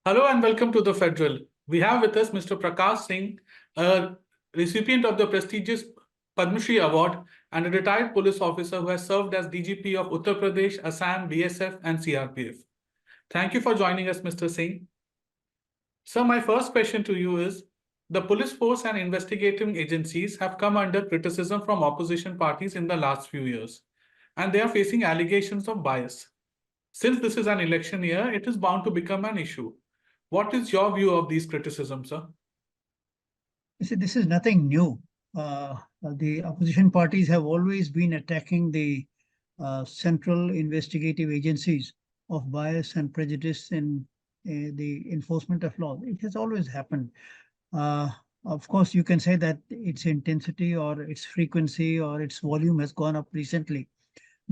Hello and welcome to the Federal. We have with us Mr. Prakash Singh, a recipient of the prestigious Padma Shri Award and a retired police officer who has served as DGP of Uttar Pradesh, Assam, BSF, and CRPF. Thank you for joining us, Mr. Singh. So, my first question to you is the police force and investigating agencies have come under criticism from opposition parties in the last few years, and they are facing allegations of bias. Since this is an election year, it is bound to become an issue. What is your view of these criticisms, sir? You see, this is nothing new. The opposition parties have always been attacking the central investigative agencies of bias and prejudice in the enforcement of law. It has always happened. Uh, of course, you can say that its intensity or its frequency or its volume has gone up recently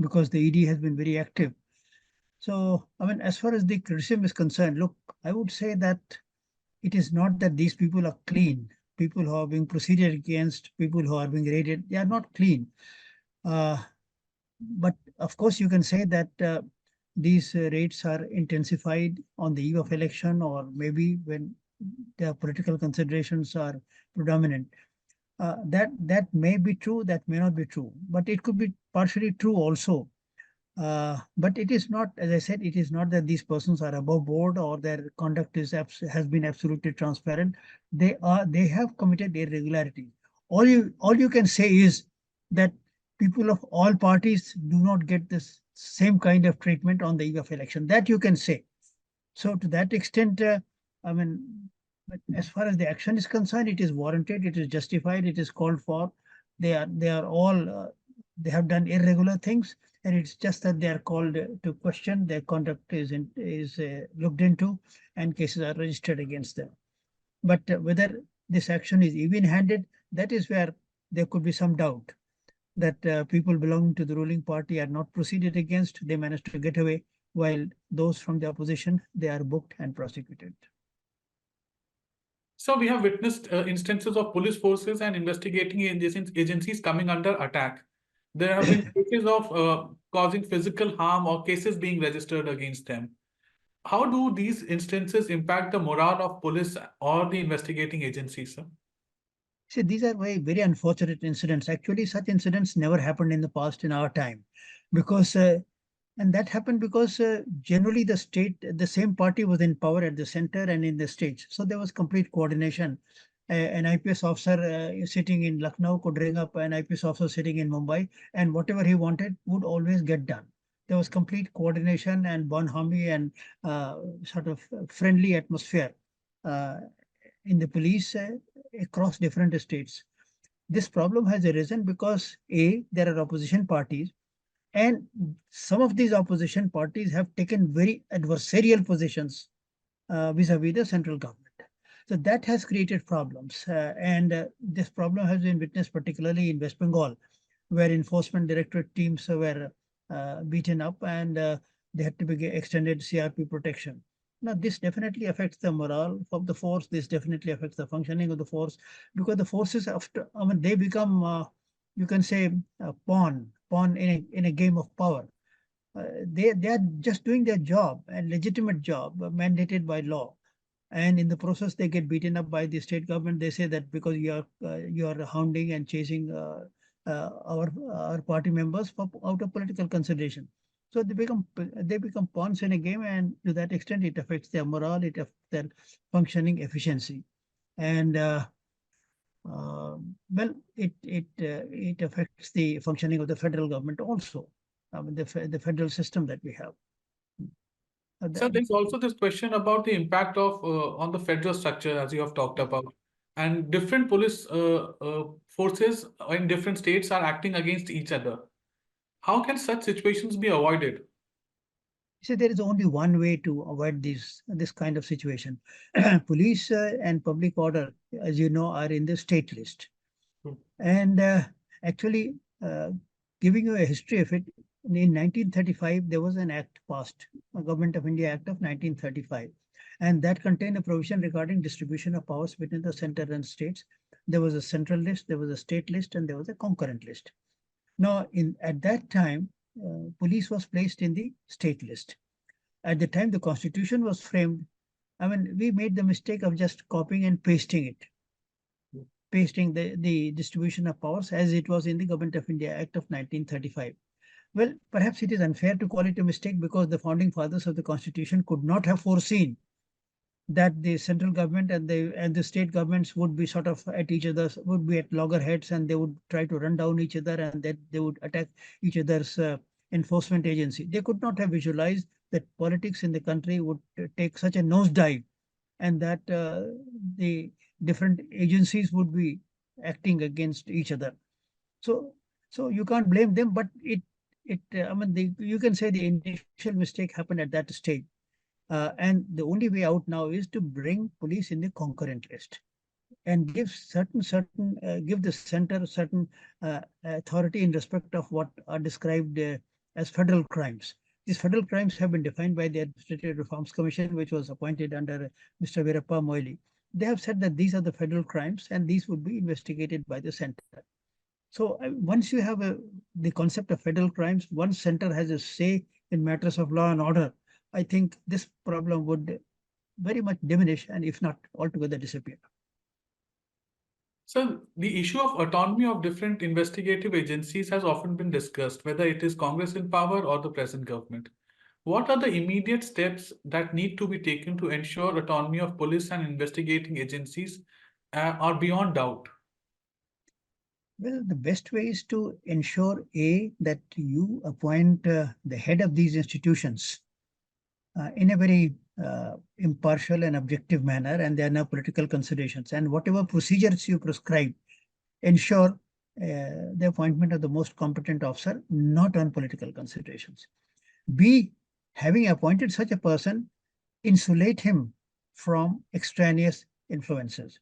because the ED has been very active. So, I mean, as far as the criticism is concerned, look, I would say that it is not that these people are clean. People who are being proceeded against, people who are being raided, they are not clean. Uh, but of course, you can say that these raids are intensified on the eve of election, or maybe when the political considerations are predominant. That may be true, that may not be true, but it could be partially true also. But it is not, as I said, it is not that these persons are above board or their conduct has been absolutely transparent. They have committed irregularity. All you can say is that people of all parties do not get this same kind of treatment on the eve of election. That you can say. So to that extent, I mean, but as far as the action is concerned, it is warranted, it is justified, it is called for. They are all they have done irregular things, and it's just that they are called to question. Their conduct is looked into, and cases are registered against them. But whether this action is even-handed, that is where there could be some doubt that people belonging to the ruling party are not proceeded against. They managed to get away, while those from the opposition, they are booked and prosecuted. So, we have witnessed instances of police forces and investigating agencies coming under attack. There have been cases of causing physical harm or cases being registered against them. How do these instances impact the morale of police or the investigating agencies, sir? See, these are very unfortunate incidents. Actually, such incidents never happened in the past in our time, because and that happened because generally the same party was in power at the center and in the states. So there was complete coordination. An IPS officer sitting in Lucknow could ring up an IPS officer sitting in Mumbai, and whatever he wanted would always get done. There was complete coordination and bonhomie and sort of friendly atmosphere uh, in the police across different states. This problem has arisen because A, there are opposition parties, and some of these opposition parties have taken very adversarial positions vis-a-vis the central government. So that has created problems. And this problem has been witnessed particularly in West Bengal, where enforcement directorate teams were beaten up, and they had to be extended CRP protection. Now, this definitely affects the morale of the force. This definitely affects the functioning of the force, because the forces, after, I mean, they become, you can say, pawn in a game of power. They are just doing their job, a legitimate job mandated by law, and in the process they get beaten up by the state government. They say that because you are hounding and chasing our party members out of political consideration. So they become pawns in a game, and to that extent it affects their morale, it affects their functioning efficiency, and well, it affects the functioning of the federal government also. I mean, the federal system that we have. So there's also this question about the impact of on the federal structure, as you have talked about, and different police forces in different states are acting against each other. How can such situations be avoided? See, there is only one way to avoid this kind of situation. Police and public order, as you know, are in the state list. Hmm. And actually, giving you a history of it, in 1935, there was an act passed, a Government of India Act of 1935, and that contained a provision regarding distribution of powers between the center and states. There was a central list, there was a state list, and there was a concurrent list. Now, at that time, police was placed in the state list. At the time the constitution was framed, I mean, we made the mistake of just copying and pasting it, pasting the distribution of powers as it was in the Government of India Act of 1935. Well, perhaps it is unfair to call it a mistake because the founding fathers of the Constitution could not have foreseen that the central government and the state governments would be sort of at each other's, would be at loggerheads, and they would try to run down each other, and that they would attack each other's enforcement agency. They could not have visualized that politics in the country would take such a nosedive, and that the different agencies would be acting against each other. So, so you can't blame them, but I mean, you can say the initial mistake happened at that stage. And the only way out now is to bring police in the concurrent list and give the center certain authority in respect of what are described as federal crimes. These federal crimes have been defined by the Administrative Reforms Commission, which was appointed under Mr. Veerappa Moily. They have said that these are the federal crimes and these would be investigated by the center. So once you have the concept of federal crimes, one center has a say in matters of law and order. I think this problem would very much diminish and if not altogether disappear. So the issue of autonomy of different investigative agencies has often been discussed, whether it is Congress in power or the present government. What are the immediate steps that need to be taken to ensure autonomy of police and investigating agencies are beyond doubt? Well, the best way is to ensure that you appoint the head of these institutions in a very impartial and objective manner, and there are no political considerations. And whatever procedures you prescribe, ensure the appointment of the most competent officer, not on political considerations. B, having appointed such a person, insulate him from extraneous influences.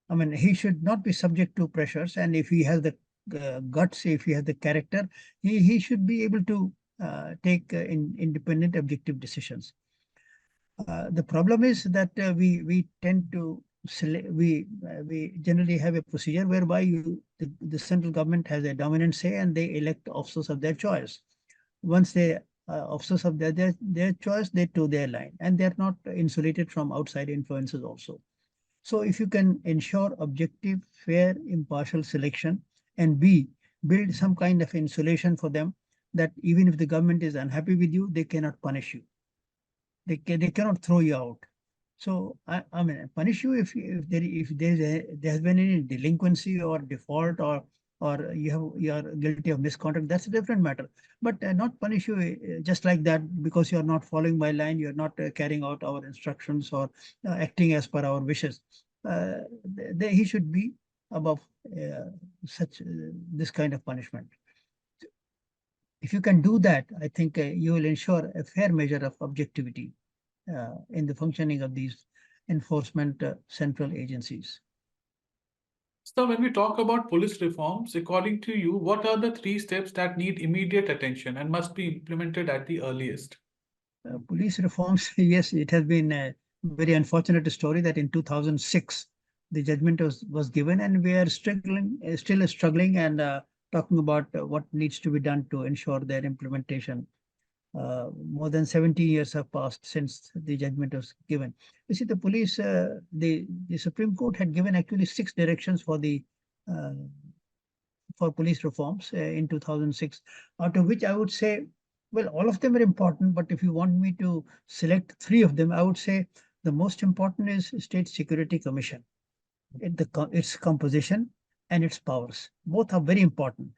I mean, he should not be subject to pressures, and if he has the guts, if he has the character, he should be able to take independent, objective decisions. The problem is that we tend to we generally have a procedure whereby the central government has a dominant say and they elect officers of their choice. Once they officers of their choice, they toe their line, and they're not insulated from outside influences also. So if you can ensure objective, fair, impartial selection, and B, build some kind of insulation for them, that even if the government is unhappy with you, they cannot punish you. They cannot throw you out. So I mean, punish you if there has been any delinquency or default, or you are guilty of misconduct. That's a different matter. But not punish you just like that because you are not following my line, you are not carrying out our instructions or acting as per our wishes. He should be above such this kind of punishment. If you can do that, I think you will ensure a fair measure of objectivity in the functioning of these enforcement central agencies. So when we talk about police reforms, according to you, what are the 3 steps that need immediate attention and must be implemented at the earliest? Police reforms, yes, it has been a very unfortunate story that in 2006, the judgment was given, and we are still struggling and talking about what needs to be done to ensure their implementation. More than 70 years have passed since the judgment was given. You see, the police, the Supreme Court had given actually 6 directions uh, for police reforms in 2006, out of which I would say, well, all of them are important, but if you want me to select 3 of them, I would say the most important is State Security Commission. Its composition and its powers. Both are very important.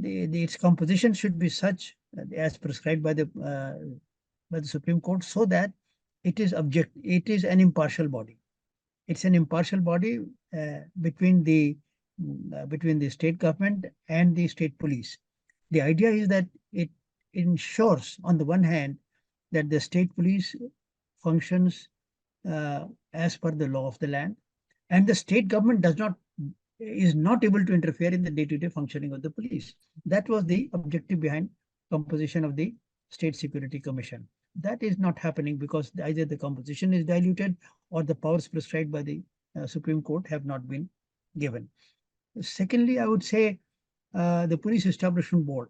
Its composition should be such as prescribed by the Supreme Court, so that it is an impartial body. It's an impartial body between the state government and the state police. The idea is that it ensures, on the one hand, that the state police functions as per the law of the land, and the state government is not able to interfere in the day-to-day functioning of the police. That was the objective behind composition of the State Security Commission. That is not happening because either the composition is diluted or the powers prescribed by the Supreme Court have not been given. Secondly, I would say the Police Establishment Board.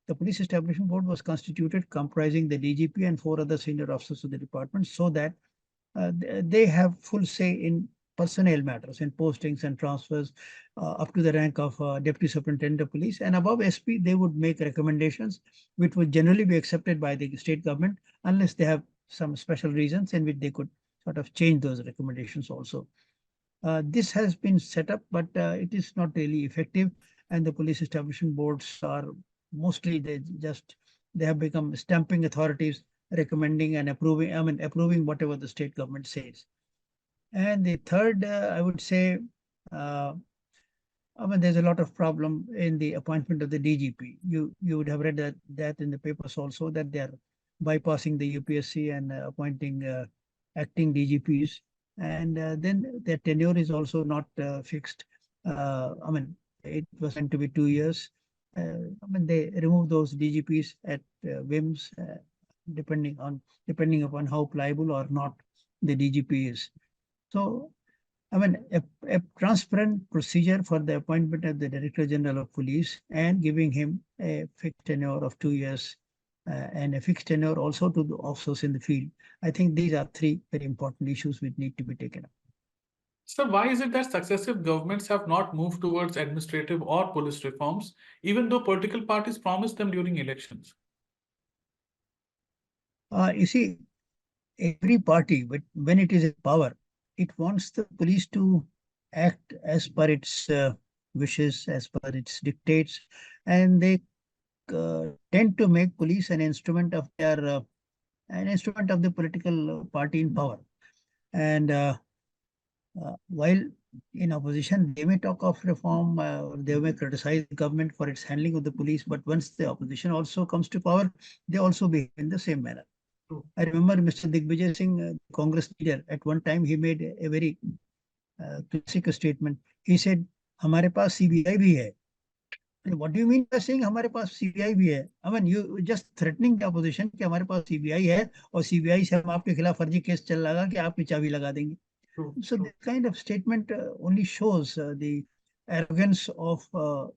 The Police Establishment Board was constituted comprising the DGP and 4 other senior officers of the department, so that they have full say in personnel matters, in postings and transfers up to the rank of Deputy Superintendent of Police. And above SP, they would make recommendations which would generally be accepted by the state government unless they have some special reasons in which they could sort of change those recommendations also. This has been set up, but it is not really effective. And the police establishment boards are mostly they have become stamping authorities, recommending and approving. I mean, approving whatever the state government says. And the third, I would say, uh, I mean, there's a lot of problem in the appointment of the DGP. You would have read that in the papers also, that they are bypassing the UPSC and appointing acting DGPs, and then their tenure is also not fixed. I mean, it was meant to be 2 years. I mean, they remove those DGPs at whims, depending on depending upon how pliable or not the DGP is. So I mean, a transparent procedure for the appointment of the Director General of Police and giving him a fixed tenure of 2 years and a fixed tenure also to the officers in the field. I think these are three very important issues which need to be taken up. So why is it that successive governments have not moved towards administrative or police reforms, even though political parties promised them during elections? You see, every party, but when it is in power, it wants the police to act as per its wishes, as per its dictates, and they tend to make police an instrument of the political party in power. And while in opposition, they may talk of reform, they may criticize the government for its handling of the police, but once the opposition also comes to power, they also behave in the same manner. True. I remember Mr. Digvijay Singh, Congress leader, at one time he made a very classic statement. He said, "हमारे पास CBI भी है." What do you mean by saying हमारे पास CBI भी है? I mean, you just threatening the opposition कि हमारे पास CBI है और CBI से हम आपके खिलाफ फर्जी केस चल रहा कि आपकी चाबी लगा देंगे. True. So this kind of statement only shows the arrogance of uh,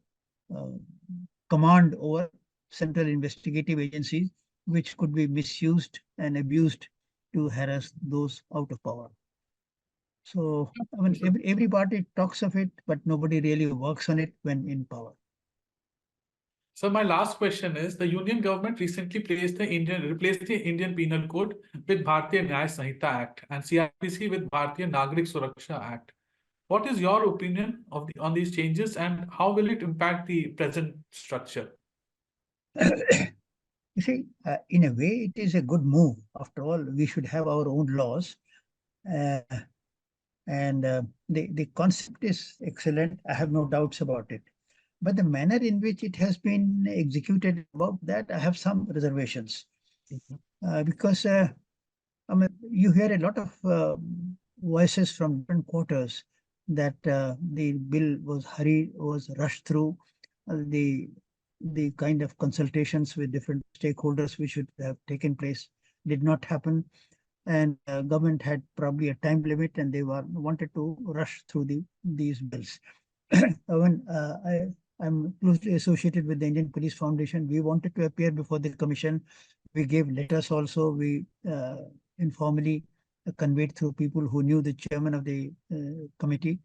command over central investigative agencies, which could be misused and abused to harass those out of power. So, I mean, every party talks of it, but nobody really works on it when in power. So my last question is, the Union government recently replaced the Indian Penal Code with Bharatiya Nyaya Sanhita Act and CRPC with Bharatiya Nagrik Suraksha Act. What is your opinion on these changes, and how will it impact the present structure? You see, in a way, it is a good move. After all, we should have our own laws. Uh, and the concept is excellent. I have no doubts about it. But the manner in which it has been executed, about that, I have some reservations. Because I mean, you hear a lot of voices from different quarters that the bill was rushed through. The kind of consultations with different stakeholders which should have taken place did not happen, and government had probably a time limit, and they wanted to rush through these bills. When I'm closely associated with the Indian Police Foundation, we wanted to appear before the commission. We gave letters also. We informally conveyed through people who knew the chairman of the committee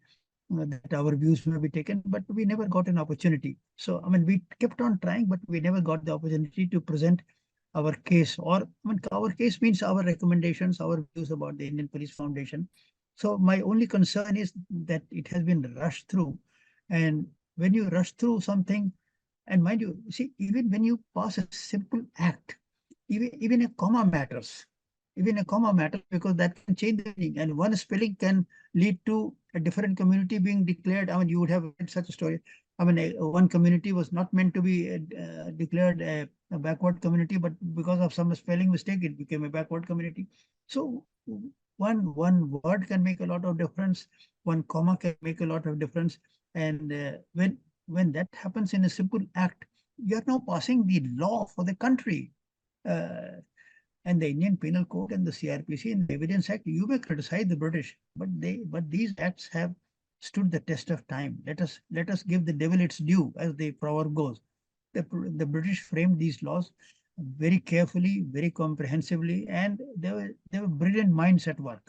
that our views may be taken, but we never got an opportunity. So, I mean, we kept on trying, but we never got the opportunity to present our case. Or, I mean, our case means our recommendations, our views about the Indian Police Foundation. So, my only concern is that it has been rushed through. And when you rush through something, and mind you, see, even when you pass a simple act, even a comma matters. Even a comma matters because that can change the meaning. And one spelling can lead to a different community being declared. I mean, you would have read such a story. I mean, one community was not meant to be declared a backward community, but because of some spelling mistake, it became a backward community. So one word can make a lot of difference. One comma can make a lot of difference. And when that happens in a simple act, you are now passing the law for the country. And the Indian Penal Code and the CRPC and the Evidence Act, you may criticize the British, but these acts have stood the test of time. Let us give the devil its due, as the proverb goes. The British framed these laws very carefully, very comprehensively, and there were brilliant minds at work.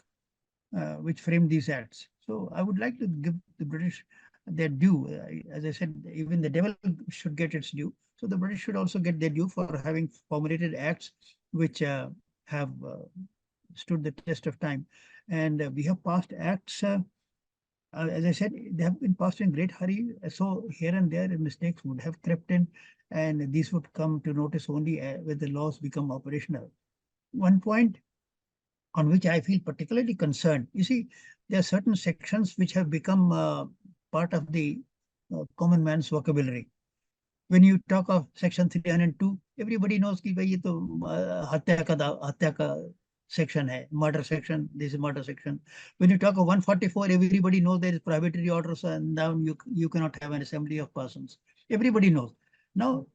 which framed these acts. So I would like to give the British their due. As I said, even the devil should get its due. So the British should also get their due for having formulated acts which have stood the test of time. And we have passed acts, as I said, they have been passed in great hurry. So here and there, mistakes would have crept in, and these would come to notice only when the laws become operational. One point on which I feel particularly concerned. You see, there are certain sections which have become part of the common man's vocabulary. When you talk of section 302, everybody knows कि भाई ये तो हत्या का section है, murder section, this is murder section. When you talk of 144, everybody knows there is prohibitory orders and now you cannot have an assembly of persons. Everybody knows. Now,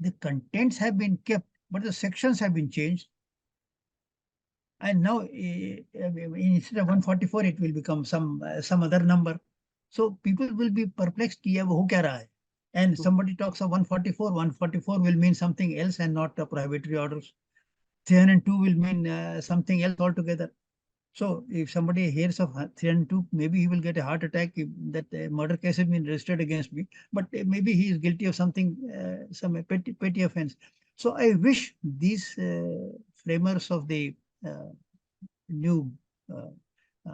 the contents have been kept, but the sections have been changed. And now instead of 144, it will become some other number. So people will be perplexed कि अब हो क्या रहा है? And somebody talks of 144, 144 will mean something else and not prohibitory orders. 302 will mean something else altogether. So if somebody hears of 302, maybe he will get a heart attack if that murder case has been registered against me, but maybe he is guilty of something, some petty offense. So I wish these framers of the uh, new uh,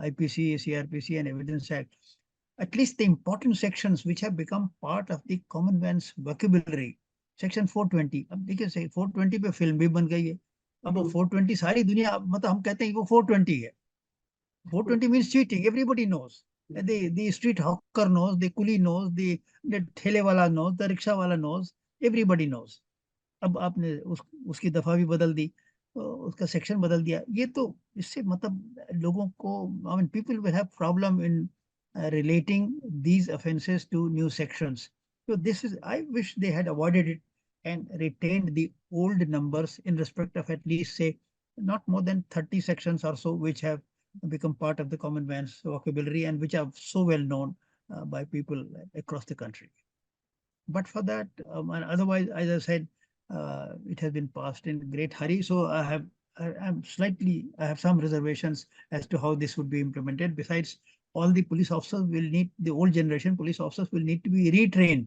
IPC, CRPC and Evidence Act, at least the important sections which have become part of the common man's vocabulary. Section 420, अब देखिए से 420 पे film भी बन गई है. अब वो 420 सारी दुनिया, मतलब हम कहते हैं वो 420 है. 420 means cheating. Everybody knows. The street hawker knows, the coolie knows, the ठेले वाला knows, the rickshaw वाला knows. Everybody knows. अब आपने उसकी दफा भी बदल दी, उसका सेक्शन बदल दिया. ये तो इससे मतलब लोगों को, I mean, people will have problem in relating these offenses to new sections. So this is, I wish they had avoided it and retained the old numbers in respect of at least say not more than 30 sections or so, which have become part of the common man's vocabulary and which are so well known by people across the country. But for that, and otherwise, as I said, it has been passed in great hurry. So I have some reservations as to how this would be implemented. Besides, all the police officers will need, the old generation police officers will need to be retrained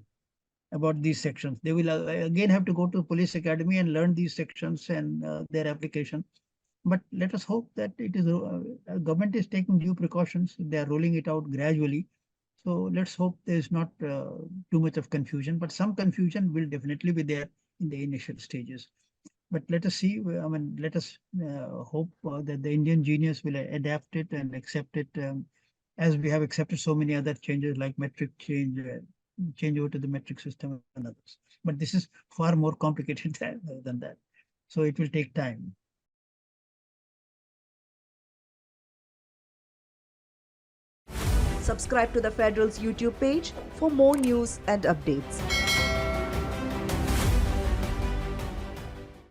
about these sections. They will again have to go to police academy and learn these sections and their application. But let us hope that it is government is taking due precautions. They are rolling it out gradually. So let's hope there is not too much of confusion, but some confusion will definitely be there in the initial stages. But let us see. I mean, let us hope that the Indian genius will adapt it and accept it, as we have accepted so many other changes like metric change over to the metric system and others. But this is far more complicated than that. So it will take time. Subscribe to the Federal's YouTube page for more news and updates.